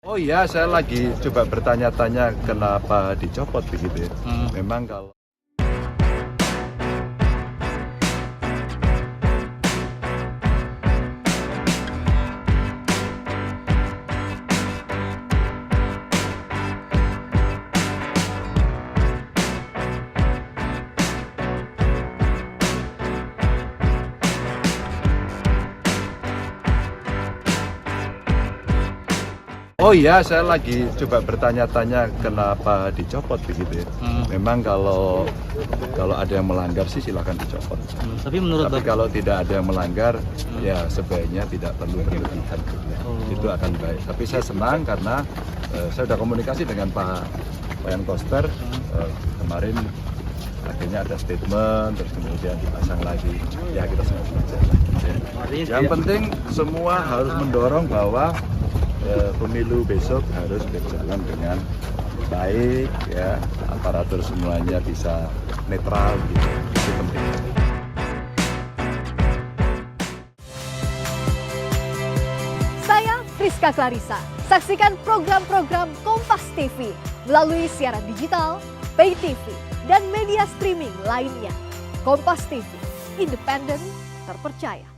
Oh iya, saya lagi coba bertanya-tanya kenapa dicopot begitu ya. Memang kalau Oh iya, saya lagi coba bertanya-tanya kenapa dicopot begitu ya. Memang kalau ada yang melanggar sih silahkan dicopot. Tapi kalau tidak ada yang melanggar, ya sebaiknya tidak perlu berlebihan. Itu akan baik. Tapi saya senang karena saya sudah komunikasi dengan Pak Wayan Koster kemarin. Akhirnya ada statement, terus kemudian dipasang lagi. Ya kita semua belajar. Yang penting semua harus mendorong bahwa pemilu besok harus berjalan dengan baik, ya, aparatur semuanya bisa netral, gitu. Itu penting. Saya Friska Clarissa. Saksikan program-program Kompas TV melalui siaran digital, pay TV, dan media streaming lainnya. Kompas TV, independen, terpercaya.